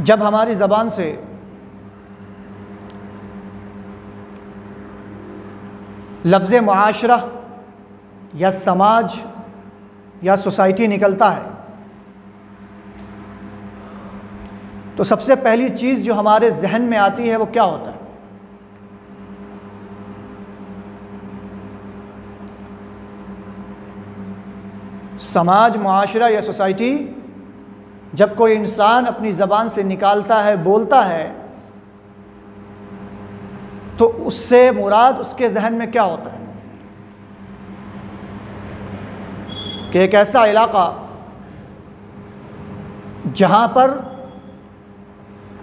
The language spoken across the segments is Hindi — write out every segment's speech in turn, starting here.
जब हमारी ज़बान से लफ्ज़ मुआशरा या समाज या सोसाइटी निकलता है तो सबसे पहली चीज़ जो हमारे जहन में आती है वो क्या होता है? समाज, मुआशरा या सोसाइटी जब कोई इंसान अपनी ज़बान से निकालता है, बोलता है, तो उससे मुराद उसके जहन में क्या होता है? कि एक ऐसा इलाक़ा जहाँ पर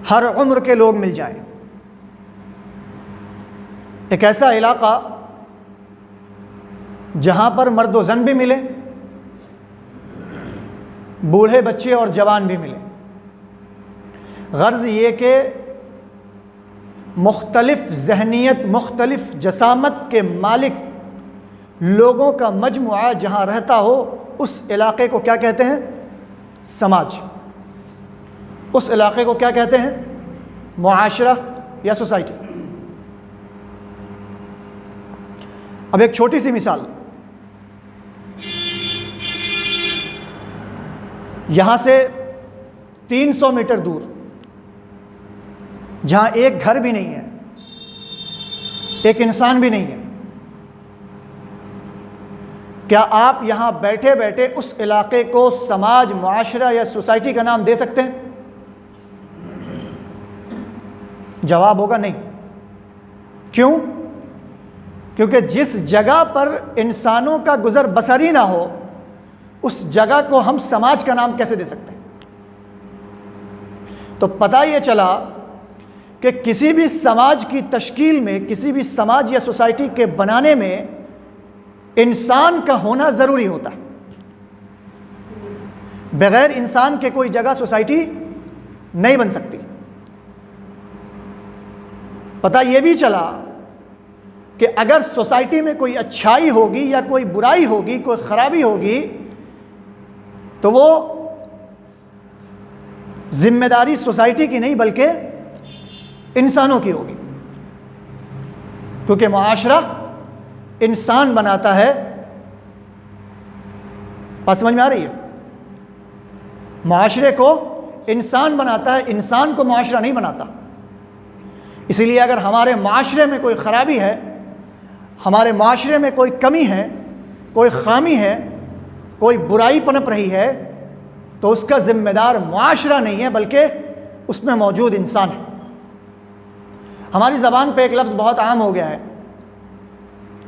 हर उम्र के लोग मिल जाएं, एक ऐसा इलाक़ा जहाँ पर मर्द व ज़न भी मिले, बूढ़े बच्चे और जवान भी मिले। गर्ज़ ये कि मुख्तलिफ़ ज़हनियत, मुख्तलिफ़ जसामत के मालिक लोगों का मजमुआ जहाँ रहता हो, उस इलाक़े को क्या कहते हैं? समाज। उस इलाक़े को क्या कहते हैं? मुआशरा या सोसाइटी। अब एक छोटी सी मिसाल, यहाँ से 300 मीटर दूर जहाँ एक घर भी नहीं है, एक इंसान भी नहीं है, क्या आप यहाँ बैठे बैठे उस इलाक़े को समाज, मुआशरा या सोसाइटी का नाम दे सकते हैं? जवाब होगा नहीं। क्यों? क्योंकि जिस जगह पर इंसानों का गुज़र बसर ही ना हो, उस जगह को हम समाज का नाम कैसे दे सकते हैं? तो पता ये चला कि किसी भी समाज की तश्कील में, किसी भी समाज या सोसाइटी के बनाने में इंसान का होना ज़रूरी होता है। बग़ैर इंसान के कोई जगह सोसाइटी नहीं बन सकती। पता ये भी चला कि अगर सोसाइटी में कोई अच्छाई होगी या कोई बुराई होगी, कोई ख़राबी होगी, तो वो जिम्मेदारी सोसाइटी की नहीं बल्कि इंसानों की होगी, क्योंकि मुआशरा इंसान बनाता है। बात समझ में आ रही है? मुआशरे को इंसान बनाता है, इंसान को मुआशरा नहीं बनाता। इसीलिए अगर हमारे मुआशरे में कोई ख़राबी है, हमारे मुआशरे में कोई कमी है, कोई ख़ामी है, कोई बुराई पनप रही है, तो उसका ज़िम्मेदार मुआशरा नहीं है बल्कि उसमें मौजूद इंसान है। हमारी ज़बान पे एक लफ्ज़ बहुत आम हो गया है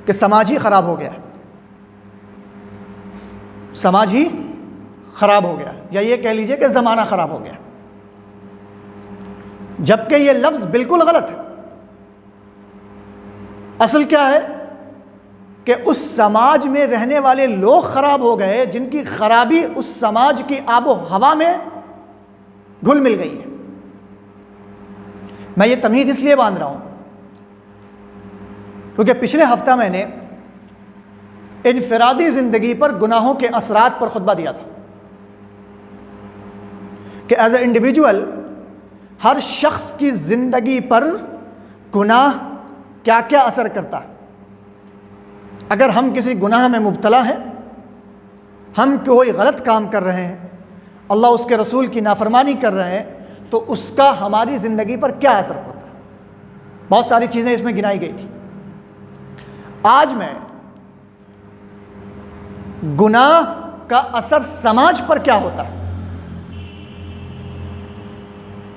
कि समाज ही ख़राब हो गया है, समाज ही ख़राब हो गया, या ये कह लीजिए कि ज़माना ख़राब हो गया, जबकि ये लफ्ज़ बिल्कुल गलत है। असल क्या है कि उस समाज में रहने वाले लोग ख़राब हो गए, जिनकी ख़राबी उस समाज की आबो हवा में घुल मिल गई है। मैं ये तमीज़ इसलिए बांध रहा हूँ क्योंकि पिछले हफ्ता मैंने इनफरादी ज़िंदगी पर गुनाहों के असरात पर खुतबा दिया था कि एज ए इंडिविजुअल हर शख्स की ज़िंदगी पर गुनाह क्या क्या असर करता है। अगर हम किसी गुनाह में मुब्तला हैं, हम कोई गलत काम कर रहे हैं, अल्लाह उसके रसूल की नाफरमानी कर रहे हैं, तो उसका हमारी ज़िंदगी पर क्या असर होता है। बहुत सारी चीज़ें इसमें गिनाई गई थी। आज मैं गुनाह का असर समाज पर क्या होता है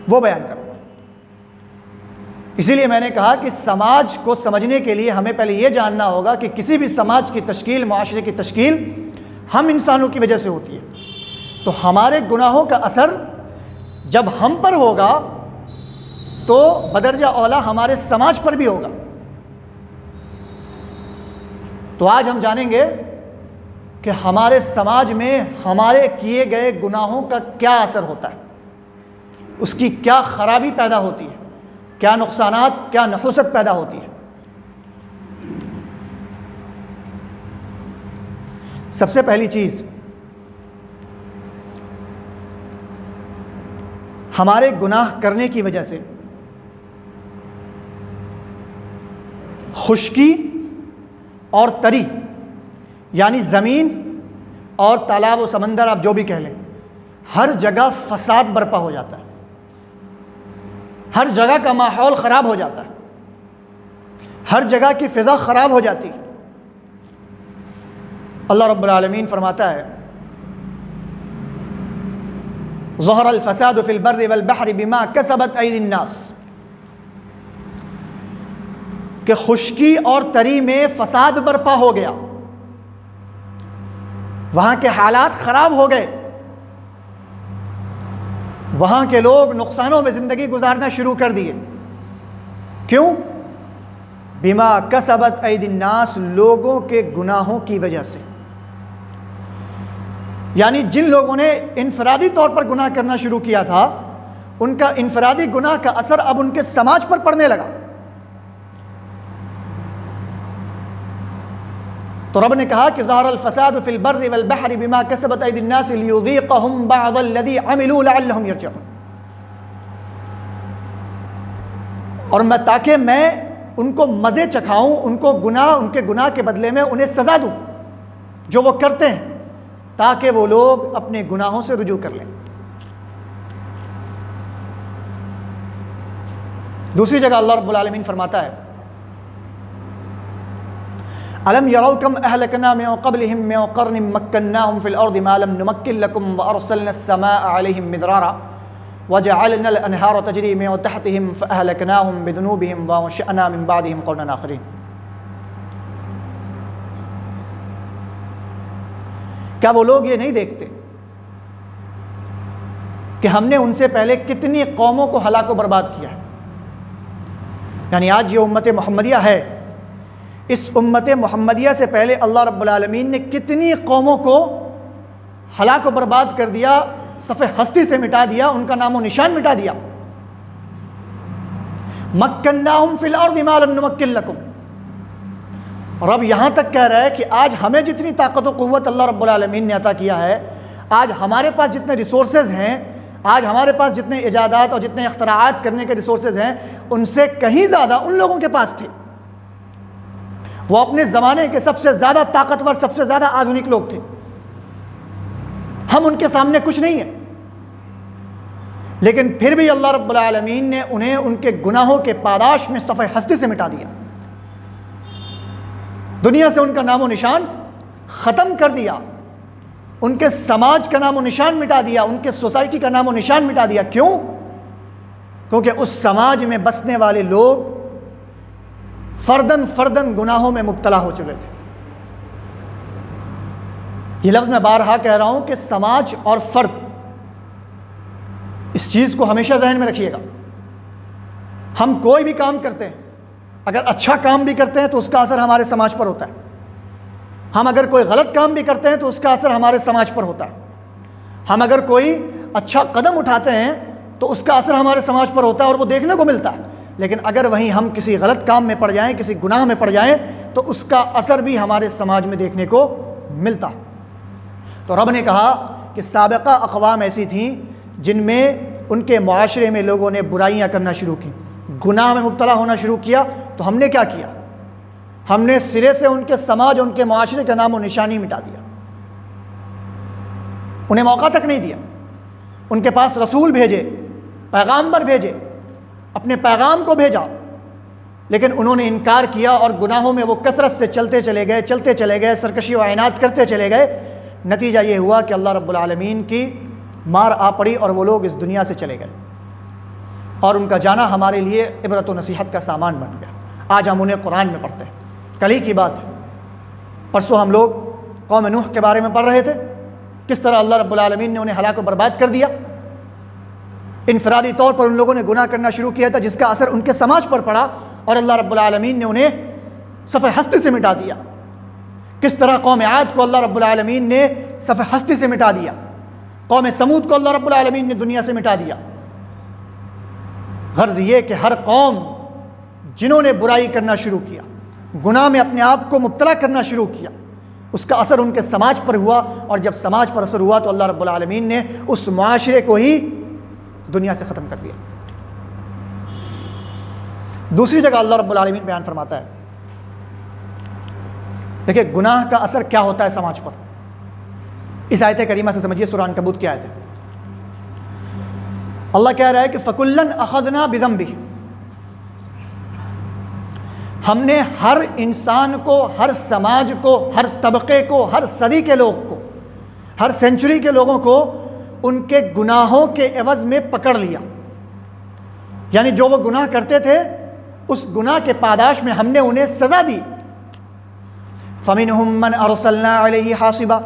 वो बयान करूँगा। इसीलिए मैंने कहा कि समाज को समझने के लिए हमें पहले ये जानना होगा कि किसी भी समाज की तश्कील, मुआशरे की तश्कील हम इंसानों की वजह से होती है। तो हमारे गुनाहों का असर जब हम पर होगा तो बदरजा औला हमारे समाज पर भी होगा। तो आज हम जानेंगे कि हमारे समाज में हमारे किए गए गुनाहों का क्या असर होता है, उसकी क्या खराबी पैदा होती है, क्या नुकसानात, क्या नफूसत पैदा होती है। सबसे पहली चीज़, हमारे गुनाह करने की वजह से खुश्की और तरी, यानी ज़मीन और तालाब व समंदर, आप जो भी कह लें, हर जगह फसाद बर्पा हो जाता है, हर जगह का माहौल ख़राब हो जाता है, हर जगह की फ़िज़ा ख़राब हो जाती है। अल्लाह रब्बुल आलमीन फरमाता है, ज़हरल फ़सादु फ़िल बर्रि वल बहरि बिमा कसबत ऐदिन नास, कि खुश्की और तरी में फ़साद बर्पा हो गया, वहाँ के हालात ख़राब हो गए, वहाँ के लोग नुकसानों में ज़िंदगी गुजारना शुरू कर दिए। क्यों? बिमा कसबत ऐदिन नास, लोगों के गुनाहों की वजह से। यानी जिन लोगों ने इनफरादी तौर पर गुनाह करना शुरू किया था, उनका इनफरादी गुनाह का असर अब उनके समाज पर पड़ने लगा। तो रब ने कहा कि ज़हरल फ़सादु फ़िल बर्रि वल बहरि बिमा कसबत ऐदिन नास लियुज़ीक़हुम बअज़ल्लज़ी अमिलू लअल्लहुम यरजिऊन, और ताकि मैं उनको मज़े चखाऊं, उनके गुनाह के बदले में उन्हें सज़ा दूं जो वो करते हैं, ताकि वो लोग अपने गुनाहों से रुजू कर लें। दूसरी जगह अल्लाह रब्बुल आलमीन फरमाता है, अलम यरौ कम अहलकना मिन क़ब्लिहिम मिन क़र्निन मक्कन्नाहुम फ़िल अर्दि मा लम नुमक्किन लकुम व अर्सलना अस्समाअ अलैहिम मिदरारा व जअलना अल अनहारा तजरी मिन तहतिहिम फ़अहलकनाहुम बिदुनूबिहिम व अंशअना मिन बादिहिम क़ौमन आख़रीन। क्या वो लोग ये नहीं देखते कि हमने उनसे पहले कितनी कौमों को हलाक व बर्बाद किया है? यानी आज ये उम्मत मोहम्मदिया है, इस उम्मत मोहम्मदिया से पहले अल्लाह रब्बुल आलमीन ने कितनी कौमों को हलाक व बर्बाद कर दिया, सफ़े हस्ती से मिटा दिया, उनका नामो निशान मिटा दिया। मक्कन्नाहुम फ़िल अर्दि मा लम नुमक्किन लकुम, और अब यहाँ तक कह रहा है कि आज हमें जितनी ताकत व क़ुव्वत अल्लाह रब्बुल आलमीन ने अता किया है, आज हमारे पास जितने रिसोर्सेज़ हैं, आज हमारे पास जितने इजादात और जितने इख्तराआत करने के रिसोर्सेज़ हैं, उनसे कहीं ज़्यादा उन लोगों के पास थे। वो अपने ज़माने के सबसे ज़्यादा ताकतवर, सबसे ज़्यादा आधुनिक लोग थे। हम उनके सामने कुछ नहीं है, लेकिन फिर भी अल्लाह रब्बुल आलमीन ने उन्हें उनके गुनाहों के पादाश में सफ़े हस्ती से मिटा दिया, दुनिया से उनका नामो निशान ख़त्म कर दिया, उनके समाज का नामो निशान मिटा दिया, उनके सोसाइटी का नामो निशान मिटा दिया। क्यों? क्योंकि उस समाज में बसने वाले लोग फ़र्दन फ़र्दन गुनाहों में मुब्तला हो चुके थे। ये लफ्ज़ मैं बारहा कह रहा हूँ कि समाज और फ़र्द, इस चीज़ को हमेशा जहन में रखिएगा। हम कोई भी काम करते हैं, अगर अच्छा काम भी करते हैं तो उसका असर हमारे समाज पर होता है, हम अगर कोई गलत काम भी करते हैं तो उसका असर हमारे समाज पर होता है, हम अगर कोई अच्छा कदम उठाते हैं तो उसका असर हमारे समाज पर होता है और वो देखने को मिलता है। लेकिन अगर वहीं हम किसी गलत काम में पड़ जाएं, किसी गुनाह में पड़ जाएं, तो उसका असर भी हमारे समाज में देखने को मिलता है। तो रब ने कहा कि साबिक़ा अक़वाम ऐसी थीं जिनमें उनके मुआशरे में लोगों ने बुराइयां करना शुरू की, गुनाह में मुब्तला होना शुरू किया। तो हमने क्या किया? हमने सिरे से उनके समाज, उनके मुआशरे का नामो निशानी मिटा दिया, उन्हें मौका तक नहीं दिया। उनके पास रसूल भेजे, पैगाम्बर भेजे, अपने पैगाम को भेजा, लेकिन उन्होंने इनकार किया और गुनाहों में वो कसरत से चलते चले गए, सरकशी व आयनात करते चले गए। नतीजा ये हुआ कि अल्लाह रब्बुल आलमीन की मार आ पड़ी और वो लोग इस दुनिया से चले गए, और उनका जाना हमारे लिए इबरत व नसीहत का सामान बन गया। आज हम उन्हें कुरान में पढ़ते हैं। कल ही की बात है, परसों हम लोग कौम नूह के बारे में पढ़ रहे थे, किस तरह अल्लाह रब्बुल आलमीन ने उन्हें हलाक व बर्बाद कर दिया। इनफरादी तौर पर उन लोगों ने गुनाह करना शुरू किया था, जिसका असर उनके समाज पर पड़ा, और अल्लाह रब्बुल आलमीन ने उन्हें सफ़े हस्ती से मिटा दिया। किस तरह कौम आद को अल्लाह रब्बुल आलमीन ने सफ़े हस्ती से मिटा दिया, कौम समूद को अल्लाह रब्बुल आलमीन ने दुनिया से मिटा दिया। गर्ज़ ये कि हर कौम जिन्होंने बुराई करना शुरू किया, गुनाह में अपने आप को मुब्तला करना शुरू किया, उसका असर उनके समाज पर हुआ, और जब समाज पर असर हुआ तो अल्लाह रब्बुल आलमीन ने उस मुआशरे को ही दुनिया से ख़त्म कर दिया। दूसरी जगह अल्लाह रब्बुल आलमीन बयान फरमाता है, देखिए गुनाह का असर क्या होता है समाज पर। इस आयत करीमा से समझिए, सूरह अनकबूत की आयत है। अल्लाह कह रहा है कि फ़कुल्लन अख़ज़ना बिज़ंबी, हमने हर इंसान को, हर समाज को, हर तबके को, हर सदी के लोग को, हर सेंचुरी के लोगों को उनके गुनाहों के एवज़ में पकड़ लिया। यानी जो वो गुनाह करते थे उस गुनाह के पादाश में हमने उन्हें सज़ा दी। फ़मिनहुम मन अरसलना अलैहि हासिबा,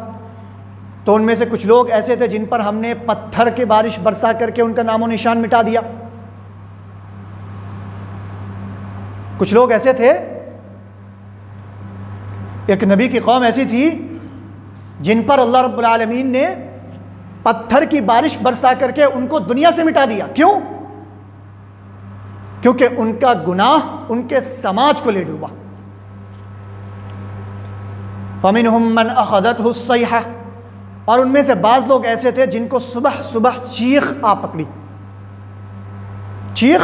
तो उनमें से कुछ लोग ऐसे थे जिन पर हमने पत्थर की बारिश बरसा करके उनका नामो निशान मिटा दिया। कुछ लोग ऐसे थे, एक नबी की कौम ऐसी थी जिन पर अल्लाह रब्बुल आलमीन ने पत्थर की बारिश बरसा करके उनको दुनिया से मिटा दिया। क्यों? क्योंकि उनका गुनाह उनके समाज को ले डूबा। फ़मिनहुम मन अख़ज़तहु सय्हा, और उनमें से बाज़ लोग ऐसे थे जिनको सुबह सुबह चीख आ पकड़ी। चीख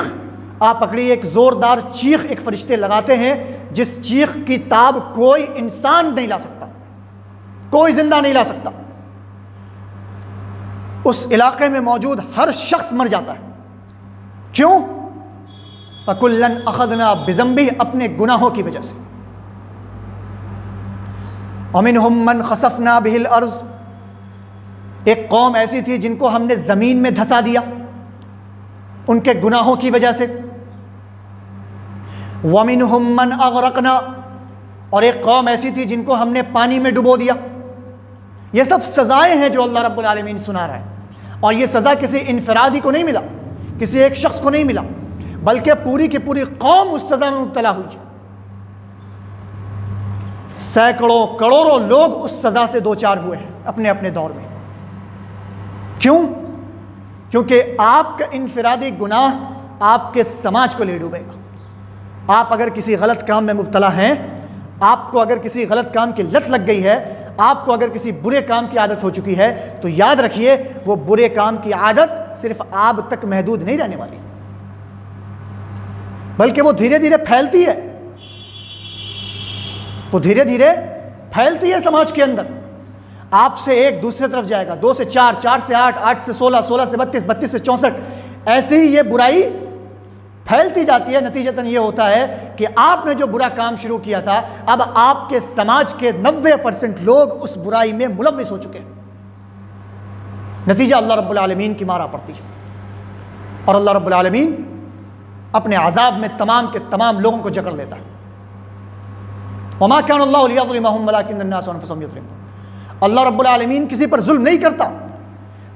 आ पकड़ी, एक ज़ोरदार चीख एक फ़रिश्ते लगाते हैं जिस चीख की ताब कोई इंसान नहीं ला सकता, कोई ज़िंदा नहीं ला सकता। उस इलाके में मौजूद हर शख्स मर जाता है। क्यों? फ़कुल्लन अख़ज़ना बिज़ंबी, अपने गुनाहों की वजह से। वमिनहुम मन ख़सफ़ना बिहिल अर्ज़, एक कौम ऐसी थी जिनको हमने ज़मीन में धंसा दिया उनके गुनाहों की वजह से। वमिनहुम मन अग़रक़ना, और एक कौम ऐसी थी जिनको हमने पानी में डुबो दिया। ये सब सज़ाएँ हैं जो अल्लाह रब्बुल आलमीन सुना रहा है, और ये सज़ा किसी इनफरादी को नहीं मिला, किसी एक शख्स को नहीं मिला, बल्कि पूरी की पूरी कौम उस सज़ा में मुब्तला हुई। सैकड़ों करोड़ों लोग उस सज़ा से दो चार हुए हैं अपने अपने दौर में। क्यों? क्योंकि आपका इनफरादी गुनाह आपके समाज को ले डूबेगा। आप अगर किसी गलत काम में मुब्तला हैं, आपको अगर किसी गलत काम की लत लग गई है, आपको अगर किसी बुरे काम की आदत हो चुकी है, तो याद रखिए वो बुरे काम की आदत सिर्फ आप तक महदूद नहीं रहने वाली, बल्कि वो धीरे धीरे फैलती है। वो धीरे धीरे फैलती है समाज के अंदर। आपसे एक दूसरे तरफ जाएगा, 2 से 4, 4 से 8, 8 से 16, 16 से 32, 32 से 64, ऐसे ही ये बुराई फैलती जाती है। नतीजतन ये होता है कि आपने जो बुरा काम शुरू किया था, अब आपके समाज के 90% लोग उस बुराई में मुलव्विस हो चुके हैं। नतीजा अल्लाह रब्बुल आलमीन की मारा पड़ती है, और अल्लाह रब्बुल आलमीन अपने अजाब में तमाम के तमाम लोगों को जकड़ लेता है। वमा कान अल्लाहु लियज़लिमहुम वलाकिन्न अन्नास अनफुसहुम यज़लिमून, अल्लाह रब्बुल आलमीन किसी पर जुल्म नहीं करता।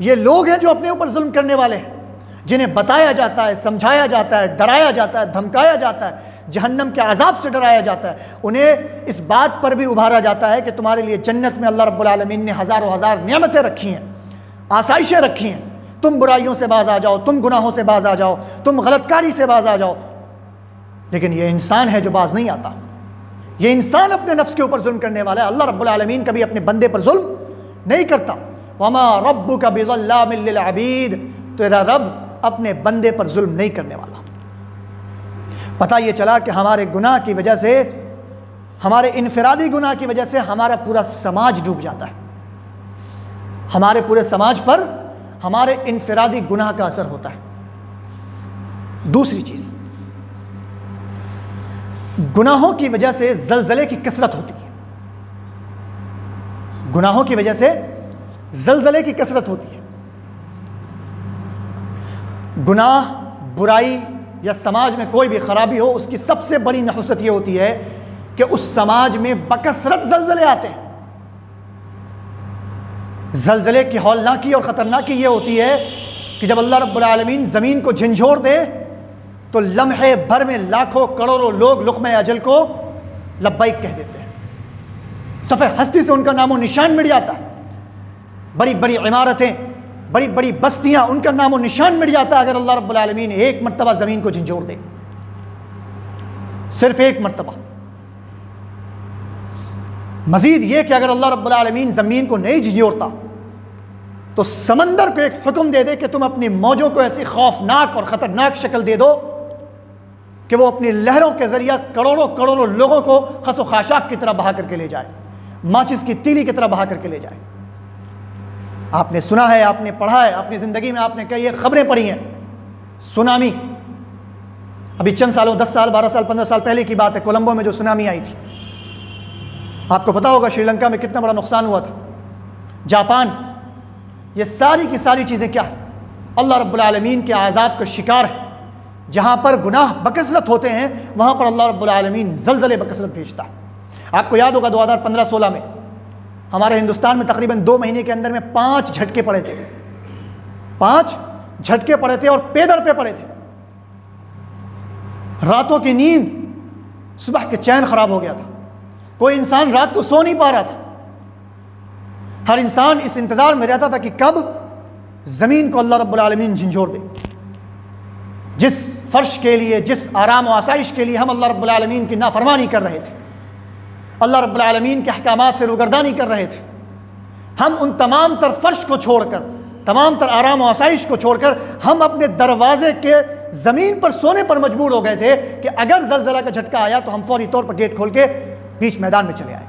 ये लोग हैं जो अपने ऊपर जुल्म करने वाले हैं, जिन्हें बताया जाता है, समझाया जाता है, डराया जाता है, धमकाया जाता है, जहन्नम के अजाब से डराया जाता है। उन्हें इस बात पर भी उभारा जाता है कि तुम्हारे लिए जन्नत में अल्लाह रब्बुल आलमीन ने हज़ारों हज़ार नियामतें रखी हैं, आसाइशें रखी हैं, तुम बुराइयों से बाज आ जाओ, तुम गुनाहों से बाज आ जाओ, तुम गलतकारी से बाज आ जाओ। लेकिन ये इंसान है जो बाज नहीं आता। ये इंसान अपने नफ्स के ऊपर जुल्म करने वाला है। अल्लाह रब्बुल आलमीन कभी अपने बंदे पर जुल्म नहीं करता। वमा रब्बुका बिज़ल्लामिल लिल अबीद, तेरा रब अपने बंदे पर जुल्म नहीं करने वाला। पता ये चला कि हमारे गुनाह की वजह से, हमारे इनफरादी गुनाह की वजह से हमारा पूरा समाज डूब जाता है। हमारे पूरे समाज पर हमारे इनफरादी गुनाह का असर होता है। दूसरी चीज़, गुनाहों की वजह से जलजले की कसरत होती है। गुनाहों की वजह से जलजले की कसरत होती है। गुनाह, बुराई या समाज में कोई भी खराबी हो, उसकी सबसे बड़ी नहुसत यह होती है कि उस समाज में बकसरत जलजले आते हैं। जलजले की हौलनाकी और ख़तरनाकी ये होती है कि जब अल्लाह रब्बुल आलमीन ज़मीन को झंझोर दे तो लम्हे भर में लाखों करोड़ों लोग लुक़्मे अजल को लब्बैक कह देते हैं। सफ़े हस्ती से उनका नामो निशान मिट जाता है। बड़ी बड़ी इमारतें, बड़ी बड़ी बस्तियां, उनका नामो निशान मिट जाता है अगर अल्लाह रब्बुल आलमीन एक मरतबा ज़मीन को झंझोर दे, सिर्फ एक मरतबा। मज़ीद ये कि अगर अल्लाह रब्बुल आलमीन ज़मीन को नहीं झंझोरता तो समंदर को एक हुक्म दे दे कि तुम अपनी मौजों को ऐसी खौफनाक और ख़तरनाक शक्ल दे दो कि वो अपनी लहरों के ज़रिए करोड़ों करोड़ों लोगों को खसो खाशाक की तरह बहा करके ले जाए, माचिस की तीली की तरह बहा करके ले जाए। आपने सुना है, आपने पढ़ा है, अपनी ज़िंदगी में आपने कई खबरें पढ़ी हैं। सुनामी अभी चंद सालों 10 साल 12 साल 15 साल पहले की बात है, कोलंबो में जो सुनामी आई थी, आपको पता होगा श्रीलंका में कितना बड़ा नुकसान हुआ था, जापान, ये सारी की सारी चीज़ें क्या है? अल्लाह रब्बुल आलमीन के आज़ाब का शिकार है। जहाँ पर गुनाह बकसरत होते हैं वहाँ पर अल्लाह रब्बुल आलमीन ज़लज़ले बकसरत भेजता है। आपको याद होगा 2015-16 में हमारे हिंदुस्तान में तकरीबन 2 महीने के अंदर में 5 झटके पड़े थे, 5 झटके पड़े थे और पेदर पे पड़े थे। रातों की नींद, सुबह के चैन ख़राब हो गया था, कोई इंसान रात को सो नहीं पा रहा था। हर इंसान इस इंतज़ार में रहता था कि कब ज़मीन को अल्लाह रब्बुल आलमीन झंझोर दे। जिस फ़र्श के लिए, जिस आराम व आसाइश के लिए हम अल्लाह रब्बुल आलमीन की नाफरमानी कर रहे थे, अल्लाह रब्बुल आलमीन के अहकामात से रुगर्दानी कर रहे थे, हम उन तमाम तर फ़र्श को छोड़कर, तमाम तर आराम व आसाइश को छोड़कर हम अपने दरवाजे के ज़मीन पर सोने पर मजबूर हो गए थे कि अगर ज़लज़ला का झटका आया तो हम फौरी तौर पर गेट खोल के बीच मैदान में चले आए।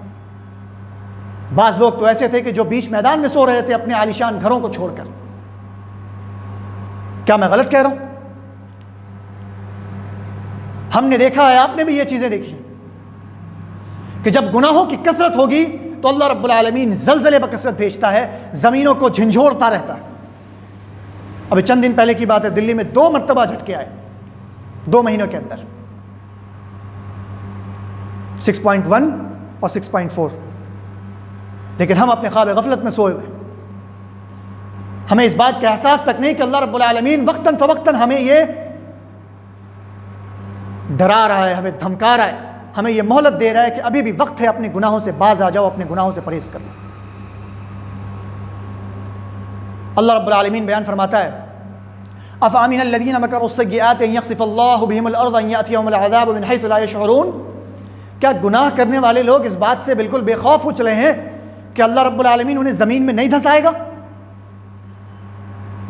बाज़ लोग तो ऐसे थे कि जो बीच मैदान में सो रहे थे अपने आलीशान घरों को छोड़कर। क्या मैं गलत कह रहा हूं? हमने देखा है, आपने भी ये चीज़ें देखी कि जब गुनाहों की कसरत होगी तो अल्लाह रब्बुल आलमीन ज़लज़ले बकसरत भेजता है, ज़मीनों को झंझोरता रहता है। अभी चंद दिन पहले की बात है, दिल्ली में 2 मरतबा झटके आए 2 महीनों के अंदर, 6.1 और 6.4। लेकिन हम अपने ख्वाब गफलत में सोए हुए, हमें इस बात का एहसास तक नहीं कि अल्लाह रब्बुल आलमीन वक्तन फ़वक्तन हमें ये डरा रहा है, हमें धमका रहा है, हमें ये मोहलत दे रहा है कि अभी भी वक्त है, अपने गुनाहों से बाज आ जाओ, अपने गुनाहों से परहेज़ कर लो। अल्लाह रब्बुल आलमीन बयान फरमाता है, अफ़अमिनल्लज़ीना मकरुस्सय्यिआति अन यख़सिफ़ल्लाहु बिहिमुल अर्ज़ अन यातियहुमुल अज़ाबु मिन हैसु ला यशऊरून। क्या गुनाह करने वाले लोग इस बात से बिल्कुल बेखौफ हो चले हैं कि अल्लाह रब्बुल आलमीन उन्हें ज़मीन में नहीं धंसाएगा?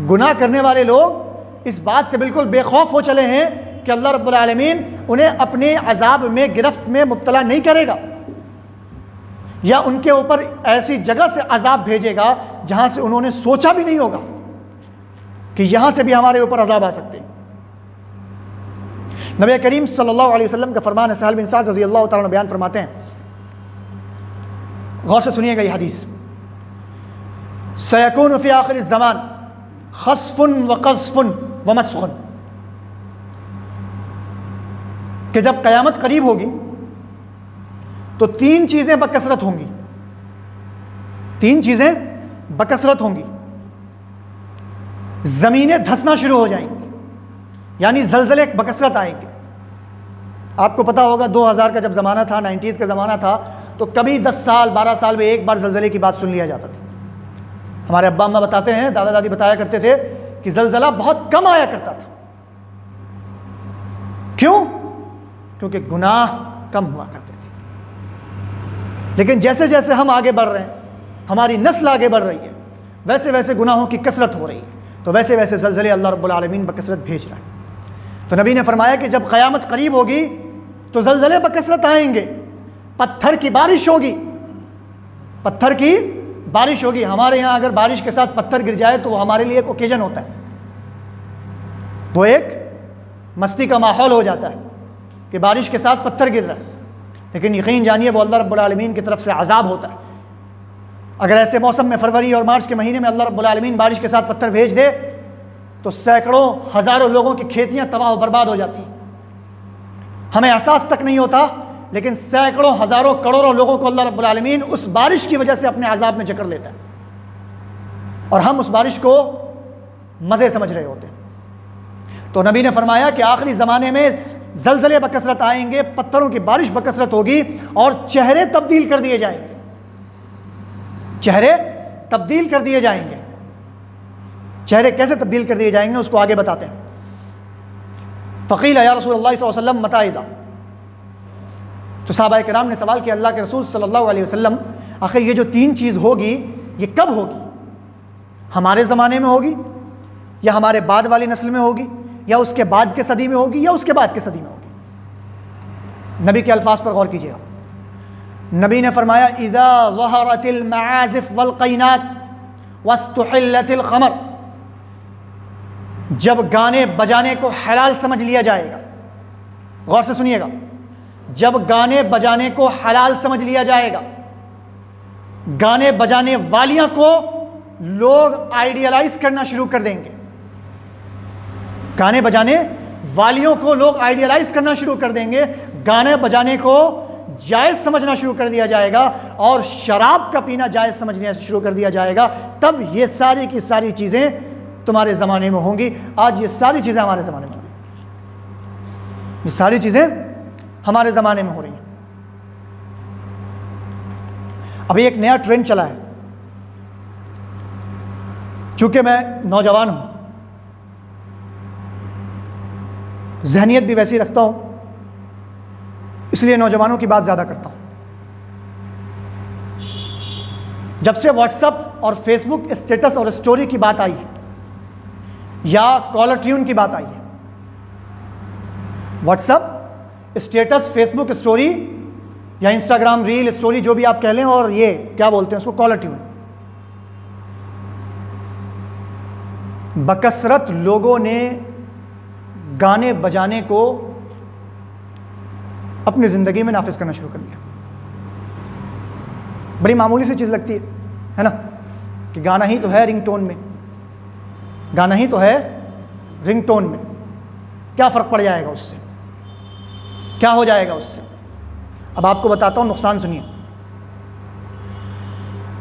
गुनाह करने वाले लोग इस बात से बिल्कुल बेखौफ हो चले हैं कि अल्लाह रब्बुल आलमीन उन्हें अपने अज़ाब में, गिरफ्त में मुब्तला नहीं करेगा, या उनके ऊपर ऐसी जगह से अज़ाब भेजेगा जहाँ से उन्होंने सोचा भी नहीं होगा कि यहाँ से भी हमारे ऊपर अज़ाब आ सकते हैं। नबी करीम सल्लल्लाहु अलैहि वसल्लम का फरमान है, सहल बिन साद रज़ियल्लाहु तआला अन्हु बयान फरमाते हैं, गौर से सुनिएगा ये हदीस, सयकूनु फ़ी आखिर ज़मान खस्फ़ुन व क़ज़फ़ुन व मस्ख़ुन, कि जब क़यामत करीब होगी तो 3 चीज़ें बकसरत होंगी, 3 चीज़ें बकसरत होंगी। ज़मीनें धंसना शुरू हो जाएंगी, यानी ज़लज़ले बकसरत आएंगे। आपको पता होगा 2000 का जब ज़माना था, 90s का ज़माना था, तो कभी 10 साल 12 साल में एक बार ज़लज़ले की बात सुन लिया जाता था। हमारे अब्बा अम्मा बताते हैं, दादा दादी बताया करते थे कि ज़लज़ला बहुत कम आया करता था। क्यों? क्योंकि गुनाह कम हुआ करते थे। लेकिन जैसे जैसे हम आगे बढ़ रहे हैं, हमारी नस्ल आगे बढ़ रही है, वैसे वैसे गुनाहों की कसरत हो रही है, तो वैसे वैसे ज़लज़ले अल्लाह रब्बुल आलमीन बकसरत भेज रहा है। तो नबी ने फरमाया कि जब क़यामत करीब होगी तो ज़लज़ले बकसरत आएंगे, पत्थर की बारिश होगी, पत्थर की बारिश होगी। हमारे यहाँ अगर बारिश के साथ पत्थर गिर जाए तो वो हमारे लिए एक ओकेजन होता है, वो एक मस्ती का माहौल हो जाता है कि बारिश के साथ पत्थर गिर रहा है। लेकिन यकीन जानिए वो अल्लाह रब्बुल आलमीन की तरफ से अज़ाब होता है। अगर ऐसे मौसम में फरवरी और मार्च के महीने में अल्लाह रब्बुल आलमीन बारिश के साथ पत्थर भेज दे तो सैकड़ों हज़ारों लोगों की खेतियाँ तबाह बर्बाद हो जाती। हमें एहसास तक नहीं होता, लेकिन सैकड़ों हज़ारों करोड़ों लोगों को अल्लाह रब्बुल आलमीन उस बारिश की वजह से अपने अज़ाब में जकड़ लेता है और हम उस बारिश को मज़े समझ रहे होते हैं। तो नबी ने फरमाया कि आखिरी ज़माने में ज़लज़ले बकसरत आएंगे, पत्थरों की बारिश बकसरत होगी और चेहरे तब्दील कर दिए जाएंगे, चेहरे तब्दील कर दिए जाएंगे। चेहरे कैसे तब्दील कर दिए जाएंगे उसको आगे बताते हैं। फ़क़ील या रसूलल्लाह सल्लल्लाहु अलैहि वसल्लम मता इज़ा, तो सहाबा किराम ने सवाल किया, अल्लाह के रसूल सल्लल्लाहु अलैहि वसल्लम, आखिर ये जो 3 चीज़ होगी ये कब होगी? हमारे ज़माने में होगी, या हमारे बाद वाली नस्ल में होगी, या उसके बाद के सदी में होगी, या उसके बाद के सदी में होगी। नबी के अल्फाज पर गौर कीजिएगा। नबी ने फरमाया, इज़ा ज़हरतिल मआज़िफ़ वल क़ैनात वस्तुहिल्लतिल ख़मर, जब गाने बजाने को हलाल समझ लिया जाएगा, गौर से सुनिएगा, जब गाने बजाने को हलाल समझ लिया जाएगा, गाने बजाने वालियों को लोग आइडियलाइज करना शुरू कर देंगे, गाने बजाने वालियों को लोग आइडियलाइज करना शुरू कर देंगे, गाने बजाने को जायज़ समझना शुरू कर दिया जाएगा और शराब का पीना जायज़ समझना शुरू कर दिया जाएगा, तब ये सारी की सारी चीज़ें तुम्हारे ज़माने में होंगी। आज ये सारी चीज़ें हमारे ज़माने में हो रही, ये सारी चीज़ें हमारे ज़माने में हो रही हैं। अभी एक नया ट्रेंड चला है, चूंकि मैं नौजवान हूं, जहनियत भी वैसी रखता हूं, इसलिए नौजवानों की बात ज़्यादा करता हूं। जब से व्हाट्सएप और फेसबुक स्टेटस और स्टोरी की बात आई है, या कॉलर ट्यून की बात आई है, व्हाट्सएप स्टेटस, फेसबुक स्टोरी या इंस्टाग्राम रील स्टोरी, जो भी आप कह लें, और ये क्या बोलते हैं उसको, कॉलर ट्यून, बकसरत लोगों ने गाने बजाने को अपनी ज़िंदगी में नाफिज करना शुरू कर दिया। बड़ी मामूली सी चीज़ लगती है ना, कि गाना ही तो है रिंगटोन में, गाना ही तो है रिंगटोन में, क्या फ़र्क पड़ जाएगा उससे, क्या हो जाएगा उससे। अब आपको बताता हूँ नुकसान, सुनिए।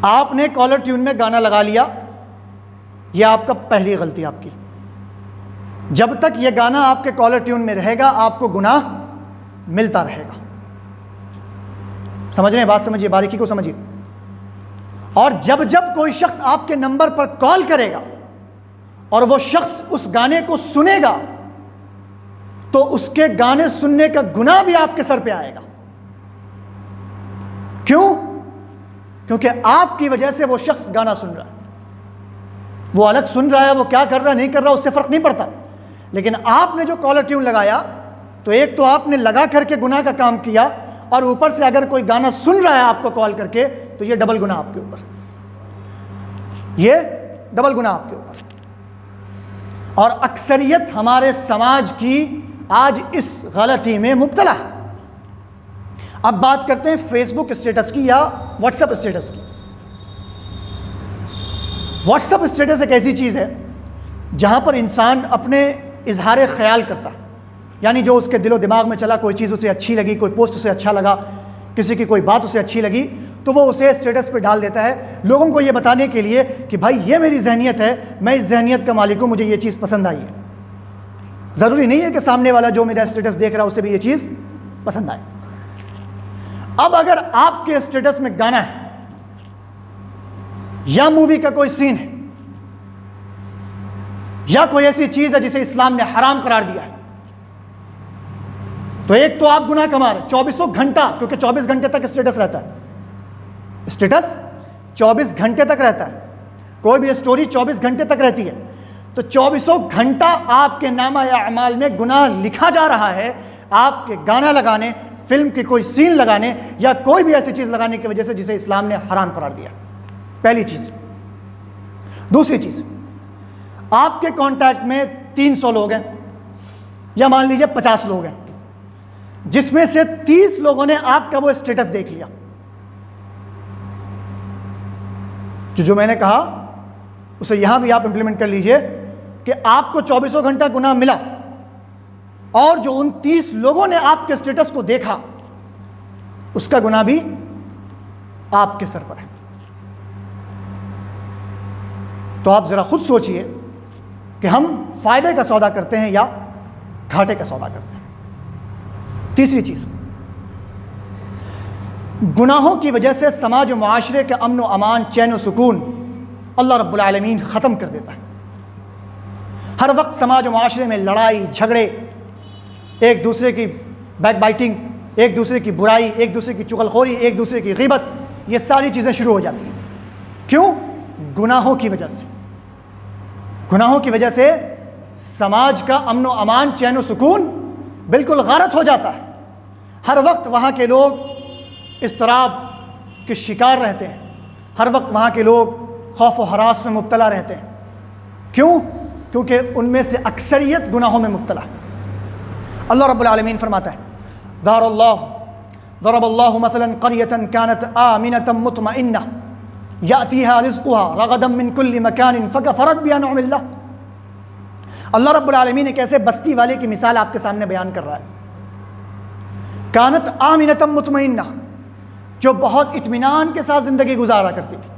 आपने कॉलर ट्यून में गाना लगा लिया, यह आपका पहली गलती आपकी। जब तक यह गाना आपके कॉलर ट्यून में रहेगा, आपको गुनाह मिलता रहेगा। समझ रहे हैं बात? समझिए, बारीकी को समझिए। और जब जब कोई शख्स आपके नंबर पर कॉल करेगा और वो शख्स उस गाने को सुनेगा, तो उसके गाने सुनने का गुनाह भी आपके सर पे आएगा। क्यों? क्योंकि आपकी वजह से वो शख्स गाना सुन रहा है। वो अलग सुन रहा है, वो क्या कर रहा है नहीं कर रहा, उससे फर्क नहीं पड़ता, लेकिन आपने जो कॉलर ट्यून लगाया, तो एक तो आपने लगा करके गुनाह का काम किया, और ऊपर से अगर कोई गाना सुन रहा है आपको कॉल करके, तो ये डबल गुनाह आपके ऊपर, ये डबल गुनाह आपके ऊपर। और अक्सरियत हमारे समाज की आज इस गलती में मुब्तला है। अब बात करते हैं फेसबुक स्टेटस की या व्हाट्सएप स्टेटस की। व्हाट्सएप स्टेटस एक ऐसी चीज़ है जहाँ पर इंसान अपने इजहार ख्याल करता है, यानी जो उसके दिलो दिमाग में चला, कोई चीज़ उसे अच्छी लगी, कोई पोस्ट उसे अच्छा लगा, किसी की कोई बात उसे अच्छी लगी, तो वो उसे स्टेटस पे डाल देता है, लोगों को ये बताने के लिए कि भाई ये मेरी जहनियत है, मैं इस जहनियत का मालिक हूँ, मुझे ये चीज़ पसंद आई है। ज़रूरी नहीं है कि सामने वाला जो मेरा स्टेटस देख रहा है उसे भी ये चीज़ पसंद आए। अब अगर आपके स्टेटस में गाना है या मूवी का कोई सीन है या कोई ऐसी चीज़ है जिसे इस्लाम ने हराम करार दिया है, तो एक तो आप गुनाह कमा रहे 24 घंटा, क्योंकि 24 घंटे तक स्टेटस रहता है, स्टेटस 24 घंटे तक रहता है, कोई भी स्टोरी 24 घंटे तक रहती है, तो 24 घंटा आपके नामा या अमाल में गुनाह लिखा जा रहा है, आपके गाना लगाने, फिल्म की कोई सीन लगाने या कोई भी ऐसी चीज़ लगाने की वजह से जिसे इस्लाम ने हराम करार दिया। पहली चीज़। दूसरी चीज़, आपके कांटेक्ट में 300 लोग हैं या मान लीजिए 50 लोग हैं, जिसमें से 30 लोगों ने आपका वो स्टेटस देख लिया। जो मैंने कहा उसे यहां भी आप इंप्लीमेंट कर लीजिए कि आपको 24 घंटा गुनाह मिला, और जो उन 30 लोगों ने आपके स्टेटस को देखा उसका गुनाह भी आपके सर पर है। तो आप जरा खुद सोचिए कि हम फायदे का सौदा करते हैं या घाटे का सौदा करते हैं। तीसरी चीज, गुनाहों की वजह से समाज और मुआशरे के अमन व अमान, चैन व सुकून अल्लाह रब्बुल आलमीन ख़त्म कर देता है। हर वक्त समाज और मुआशरे में लड़ाई झगड़े, एक दूसरे की बैकबाइटिंग, एक दूसरे की बुराई, एक दूसरे की चुगलखोरी, एक दूसरे की ग़ीबत, ये सारी चीज़ें शुरू हो जाती हैं। क्यों? गुनाहों की वजह से। गुनाहों की वजह से समाज का अमन व अमान, चैन व सुकून बिल्कुल गारत हो जाता है। हर वक्त वहाँ के लोग इस्तराब के शिकार रहते हैं, हर वक्त वहाँ के लोग खौफ व हरास में मुब्तला रहते हैं। क्यों? क्योंकि उनमें से अक्सरियत गुनाहों में मुब्तला है। अल्लाह रब्बुल आलमीन फरमाता है, ज़रबल्लाहु मसलन क़रियतन कानत आमिनतन मुतमइन्ना यातीहा रिज़्क़ुहा रग़दन मिन कुल्लि मकानिन फ़कफ़रत बिअनउमिल्लाह। अल्लाह रब्बुल आलमीन एक ऐसे बस्ती वाले की मिसाल आपके सामने बयान कर रहा है। कानत आमिनतन मुतमइन्ना, जो बहुत इत्मीनान के साथ ज़िंदगी गुजारा करती थी।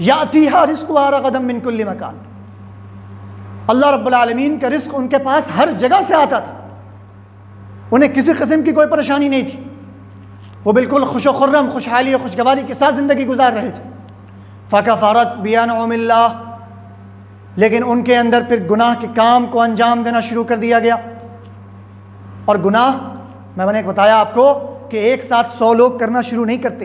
यातीहा रिज़्क़ुहा रग़दन मिन कुल्लि मकान, अल्लाह रब्बुल आलमीन का रिज़्क़ उनके पास हर जगह से आता था, उन्हें किसी किस्म की कोई परेशानी नहीं थी। वो बिल्कुल खुश खुर्रम, खुशहाली और खुशगवारी के साथ ज़िंदगी गुजार रहे थे। फ़कफ़रत बिअनउमिल्लाह, लेकिन उनके अंदर फिर गुनाह के काम को अंजाम देना शुरू कर दिया गया। और गुनाह, मैंने बताया आपको कि एक साथ 100 लोग करना शुरू नहीं करते,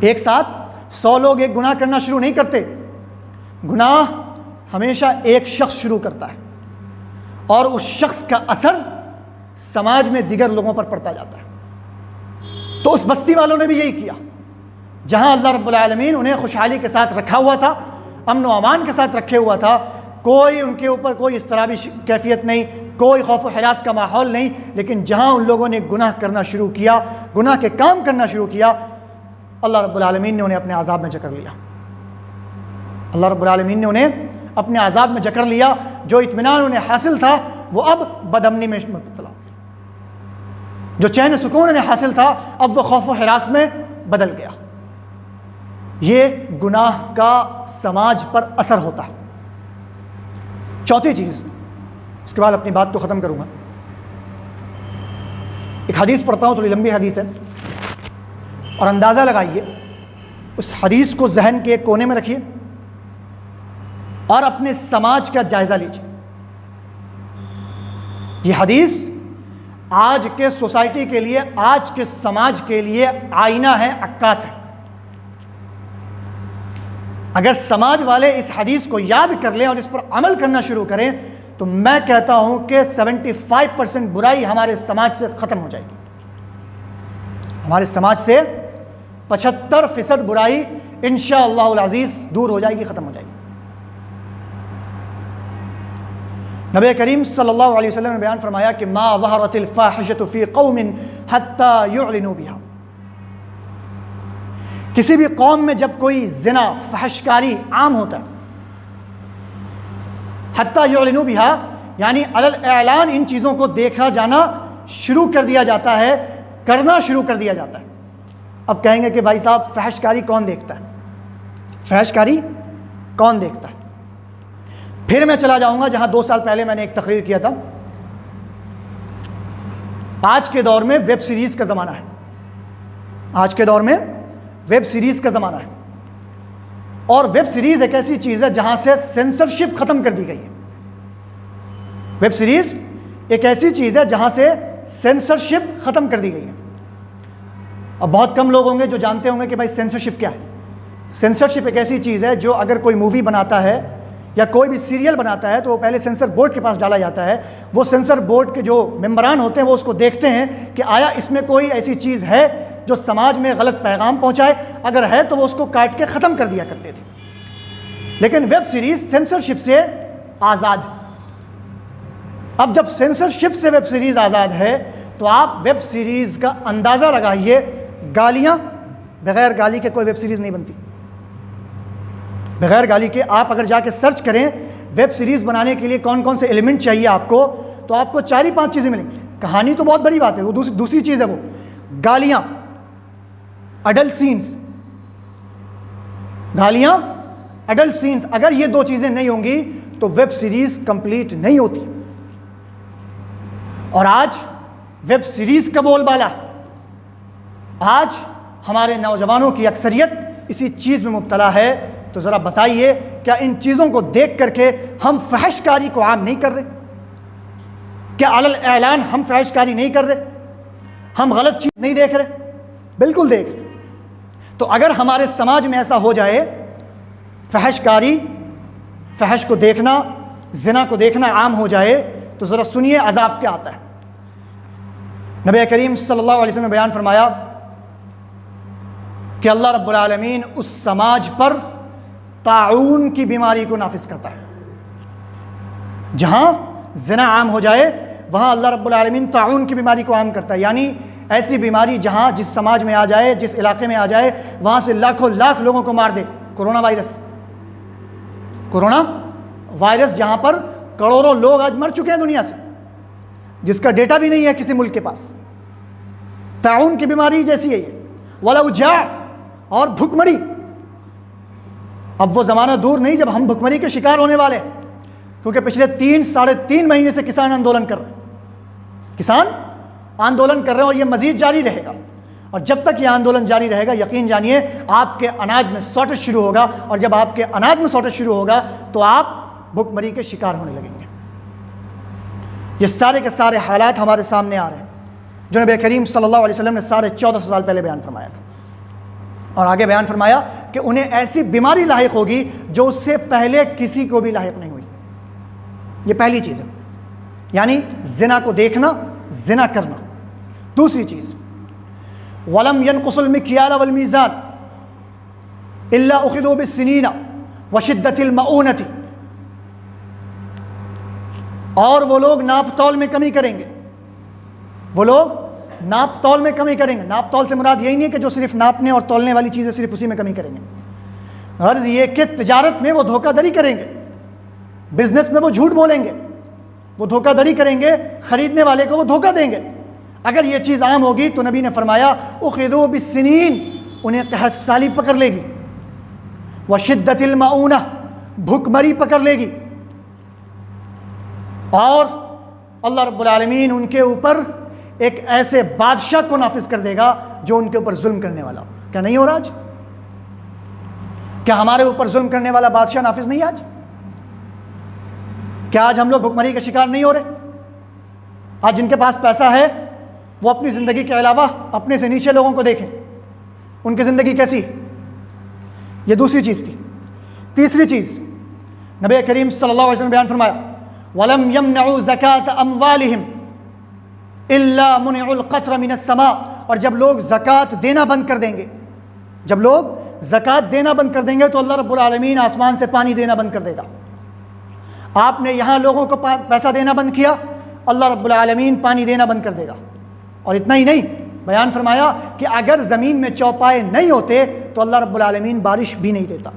एक साथ 100 लोग एक गुनाह करना शुरू नहीं करते। गुनाह हमेशा एक शख्स शुरू करता है और उस शख्स का असर समाज में दीगर लोगों पर पड़ता जाता है। तो उस बस्ती वालों ने भी यही किया। जहां अल्लाह रब्बुल आलमीन उन्हें खुशहाली के साथ रखा हुआ था, अमन व अमान के साथ रखे हुआ था, कोई उनके ऊपर कोई इस्तराबी कैफियत नहीं, कोई खौफ व हिरास का माहौल नहीं, लेकिन जहां उन लोगों ने गुनाह करना शुरू किया, गुनाह के काम करना शुरू किया, अल्लाह रब्बुल आलमीन ने उन्हें अपने अज़ाब में जकड़ लिया। अल्लाह रब्बुल आलमीन ने उन्हें अपने अज़ाब में जकड़ लिया। जो इत्मीनान उन्हें हासिल था वो अब बदअमनी में मुब्तला हो गया, जो चैन सुकून उन्हें हासिल था अब वो खौफ व हिरास में बदल गया। ये गुनाह का समाज पर असर होता है। चौथी चीज़, उसके बाद अपनी बात को ख़त्म करूँगा। एक हदीस पढ़ता हूँ, थोड़ी लंबी हदीस है, और अंदाज़ा लगाइए, उस हदीस को जहन के एक कोने में रखिए और अपने समाज का जायज़ा लीजिए। ये हदीस आज के सोसाइटी के लिए, आज के समाज के लिए आईना है, अक्कास है। अगर समाज वाले इस हदीस को याद कर लें और इस पर अमल करना शुरू करें तो मैं कहता हूं कि 75% बुराई हमारे समाज से ख़त्म हो जाएगी। हमारे समाज से 75% बुराई इंशाअल्लाहुल अज़ीज़ दूर हो जाएगी, ख़त्म हो जाएगी। नबी करीम सल्लल्लाहु अलैहि वसल्लम ने बयान फरमाया कि मा ज़हरतिल फ़ाहिशतु फ़ी क़ौमिन हत्ता युअलिनू बिहा, किसी भी कौम में जब कोई ज़िना, फहशकारी आम होता है, हत्ता युअलिनू बिहा यानी अलल ऐलान इन चीज़ों को देखा जाना शुरू कर दिया जाता है, करना शुरू कर दिया जाता है। अब कहेंगे कि भाई साहब फहशकारी कौन देखता है, फहशकारी कौन देखता है? फिर मैं चला जाऊंगा जहां 2 साल पहले मैंने एक तकरीर किया था। आज के दौर में वेब सीरीज़ का ज़माना है, आज के दौर में वेब सीरीज़ का ज़माना है, और वेब सीरीज़ एक ऐसी चीज़ है जहां से सेंसरशिप ख़त्म कर दी गई है। वेब सीरीज़ एक ऐसी चीज़ है जहां से सेंसरशिप ख़त्म कर दी गई है। अब बहुत कम लोग होंगे जो जानते होंगे कि भाई सेंसरशिप क्या है। सेंसरशिप एक ऐसी चीज़ है जो अगर कोई मूवी बनाता है या कोई भी सीरियल बनाता है तो वो पहले सेंसर बोर्ड के पास डाला जाता है। वो सेंसर बोर्ड के जो मेंबरान होते हैं वो उसको देखते हैं कि आया इसमें कोई ऐसी चीज़ है जो समाज में गलत पैगाम पहुंचाए, अगर है तो वो उसको काट के ख़त्म कर दिया करते थे। लेकिन वेब सीरीज़ सेंसरशिप से आज़ाद है। अब जब सेंसरशिप से वेब सीरीज़ आज़ाद है तो आप वेब सीरीज़ का अंदाज़ा लगाइए, गालियाँ, बग़ैर गाली के कोई वेब सीरीज़ नहीं बनती। बग़ैर गाली के आप अगर जाके सर्च करें वेब सीरीज़ बनाने के लिए कौन कौन से एलिमेंट चाहिए आपको, तो आपको 4 ही 5 चीज़ें मिलेंगी। कहानी तो बहुत बड़ी बात है, वो दूसरी चीज़ है, वो गालियाँ, अडल्ट सीन्स, गालियाँ, अडल्ट सीन्स। अगर ये 2 चीज़ें नहीं होंगी तो वेब सीरीज़ कंप्लीट नहीं होती। और आज वेब सीरीज़ का बोलबाला, आज हमारे नौजवानों की अक्सरियत इसी चीज़ में मुब्तला है। तो ज़रा बताइए, क्या इन चीज़ों को देख करके हम फहशकारी को आम नहीं कर रहे? क्या अलल ऐलान हम फहशकारी नहीं कर रहे? हम गलत चीज़ नहीं देख रहे? बिल्कुल देख रहे। तो अगर हमारे समाज में ऐसा हो जाए, फहशकारी, फहश को देखना, ज़िना को देखना आम हो जाए तो ज़रा सुनिए अज़ाब क्या आता है। नबी करीम सल्लल्लाहु अलैहि वसल्लम ने बयान फरमाया कि अल्लाह रब्बुल आलमीन उस समाज पर ताउन की बीमारी को नाफिज करता है। जहाँ ज़िना आम हो जाए वहाँ अल्लाह रब्बुल आलमीन ताउन की बीमारी को आम करता है, यानी ऐसी बीमारी जहाँ जिस समाज में आ जाए, जिस इलाके में आ जाए, वहाँ से लाखों लाख लोगों को मार दे। कोरोना वायरस जहाँ पर करोड़ों लोग आज मर चुके हैं दुनिया से, जिसका डेटा भी नहीं है किसी मुल्क के पास। ताउन की बीमारी जैसी है ये, वलौजा, और भुखमरी। अब वो ज़माना दूर नहीं जब हम भुखमरी के शिकार होने वाले हैं, क्योंकि पिछले 3-3.5 महीने से किसान आंदोलन कर रहे हैं। किसान आंदोलन कर रहे हैं और ये मज़ीद जारी रहेगा। और जब तक ये आंदोलन जारी रहेगा, यकीन जानिए आपके अनाज में शॉर्टेज शुरू होगा, और जब आपके अनाज में शॉर्टेज शुरू होगा तो आप भुखमरी के शिकार होने लगेंगे। ये सारे के सारे हालात हमारे सामने आ रहे हैं जो नबी करीम सल्लल्लाहु अलैहि वसल्लम ने 1450 साल पहले बयान फरमाया था। और आगे बयान फरमाया कि उन्हें ऐसी बीमारी लाहिक होगी जो उससे पहले किसी को भी लाहिक नहीं हुई। ये पहली चीज़ है, यानी ज़िना को देखना, ज़िना करना। दूसरी चीज़, वलम यनकुसुल मिक्याल वल मीज़ान इल्ला उखिदू बिस्सिनीना व शिद्दतिल मऊनती। और वो लोग नाप तौल में कमी करेंगे, वो लोग नाप तौल में कमी करेंगे। नाप तौल से मुराद यही नहीं है कि जो सिर्फ नापने और तौलने वाली चीज़ें सिर्फ उसी में कमी करेंगे। गर्ज ये कि तिजारत में वो धोखाधड़ी करेंगे, बिजनेस में वो झूठ बोलेंगे, वो धोखाधड़ी करेंगे, ख़रीदने वाले को वो धोखा देंगे। अगर ये चीज़ आम होगी तो नबी ने फरमाया उखिदू बिस्सिनीन, उन्हें कहत साली पकड़ लेगी, व शिद्दतिल मऊना, भुखमरी पकड़ लेगी, और अल्लाह रब्बुल आलमीन उनके ऊपर एक ऐसे बादशाह को नाफिज कर देगा जो उनके ऊपर जुल्म करने वाला। क्या नहीं हो रहा आज? क्या हमारे ऊपर जुल्म करने वाला बादशाह नाफिज नहीं आज? क्या आज हम लोग भुखमरी के शिकार नहीं हो रहे? आज जिनके पास पैसा है वो अपनी ज़िंदगी के अलावा अपने से नीचे लोगों को देखें, उनकी ज़िंदगी कैसी है। ये दूसरी चीज़ थी। तीसरी चीज़, नबी करीम सल्लल्लाहु अलैहि वसल्लम ने बयान फरमाया वलम यमनउ ज़कात अम्वालिहिम इल्ला मुनिउल क़त्र मिनस समा। और जब लोग ज़कात देना बंद कर देंगे, जब लोग ज़कात देना बंद कर देंगे तो अल्लाह रब्बुल आलमीन आसमान से पानी देना बंद कर देगा। आपने यहाँ लोगों को पैसा देना बंद किया, अल्लाह रब्बुल आलमीन पानी देना बंद कर देगा। और इतना ही नहीं, बयान फरमाया कि अगर ज़मीन में चौपाए नहीं होते तो अल्लाह रब्बुल आलमीन बारिश भी नहीं देता।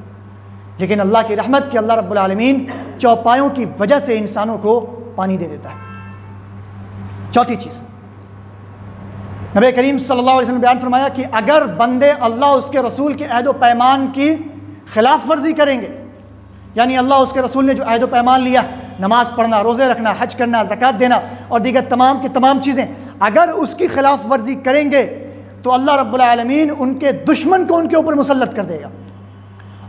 लेकिन अल्लाह की रहमत कि अल्लाह रब्बुल आलमीन चौपायों की वजह से इंसानों को पानी दे देता है। चौथी चीज़, नबी करीम सल्लल्लाहु अलैहि वसल्लम ने बयान फरमाया कि अगर बंदे अल्लाह उसके रसूल के अहद व पैमान की खिलाफ वर्जी करेंगे, यानी अल्लाह उसके रसूल ने जो अहद व पैमान लिया, नमाज पढ़ना, रोज़े रखना, हज करना, ज़कात देना और दीगर तमाम की तमाम चीज़ें, अगर उसकी खिलाफ वर्जी करेंगे तो अल्लाह रब्बुल आलमीन उनके दुश्मन को उनके ऊपर मुसल्लत कर देगा,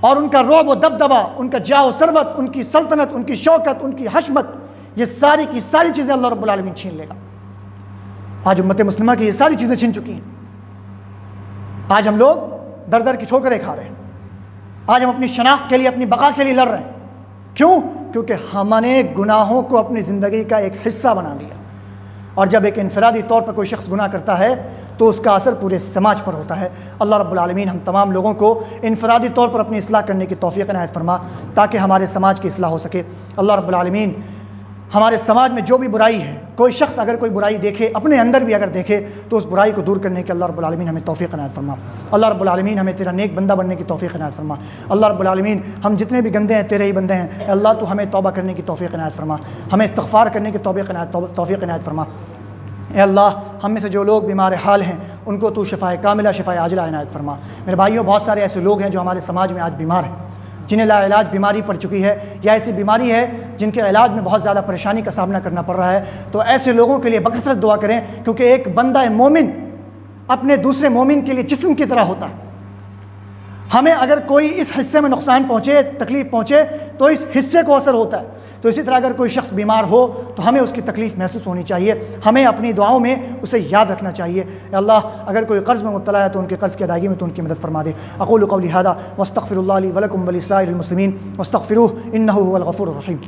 और उनका रौब व दबदबा, उनका जाह व सरवत, उनकी सल्तनत, उनकी शौकत, उनकी हशमत, ये सारी की सारी चीज़ें अल्लाह रब्बुल आलमीन छीन लेगा। आज उम्मत मुस्लिमा की ये सारी चीज़ें छीन चुकी हैं। आज हम लोग दर दर की ठोकरें खा रहे हैं। आज हम अपनी शनाख्त के लिए, अपनी बका के लिए लड़ रहे हैं। क्यों? क्योंकि हमने गुनाहों को अपनी ज़िंदगी का एक हिस्सा बना लिया। और जब एक इनफरादी तौर पर कोई शख्स गुनाह करता है तो उसका असर पूरे समाज पर होता है। अल्लाह रब्बुल आलमीन हम तमाम लोगों को इनफरादी तौर पर अपनी इस्लाह करने की तौफीक इनायत फरमा, ताकि हमारे समाज की इस्लाह हो सके। अल्लाह रब्बुल आलमीन हमारे समाज में जो भी बुराई है, कोई शख्स अगर कोई बुराई देखे, अपने अंदर भी अगर देखे, तो उस बुराई को दूर करने की अल्लाह रब्बुल आलमीन हमें तौफीक इनायत फरमा। अल्लाह रब्बुल आलमीन हमें तेरा नेक बंदा बनने की तौफीक इनायत फरमा। अल्लाह रब्बुल आलमीन हम जितने भी गंदे हैं तेरे ही बंदे हैं। अल्लाह तू हमें तौबा करने की तौफीक इनायत फरमा, हमें इस्तिग़फ़ार करने की तौफीक इनायत फरमा। ए अल्लाह, हम में से जो लोग बीमार हाल हैं उनको तू शिफ़ाए कामिला, शिफ़ाए आजिला इनायत फरमा। मेरे भाइयों, बहुत सारे ऐसे लोग हैं जो हमारे समाज में आज बीमार हैं, जिन्हें लाइलाज बीमारी पड़ चुकी है, या ऐसी बीमारी है जिनके इलाज में बहुत ज़्यादा परेशानी का सामना करना पड़ रहा है। तो ऐसे लोगों के लिए बकसरत दुआ करें, क्योंकि एक बंदा मोमिन अपने दूसरे मोमिन के लिए जिस्म की तरह होता है। हमें अगर कोई इस हिस्से में नुकसान पहुँचे, तकलीफ़ पहुँचे, तो इस हिस्से को असर होता है। तो इसी तरह अगर कोई शख्स बीमार हो तो हमें उसकी तकलीफ़ महसूस होनी चाहिए, हमें अपनी दुआओं में उसे याद रखना चाहिए। अल्लाह अगर कोई कर्ज़ में मुब्तला है तो उनके कर्ज़ की अदायगी में तो उनकी मदद फरमा दे। अक़ूलु क़ौली हाज़ा वस्तग़फ़िरुल्लाह ली व लकुम व लिसाइरिल मुस्लिमीन वस्तग़फ़िरूहु इन्नहु हुवल गफ़ूरुर रहीम।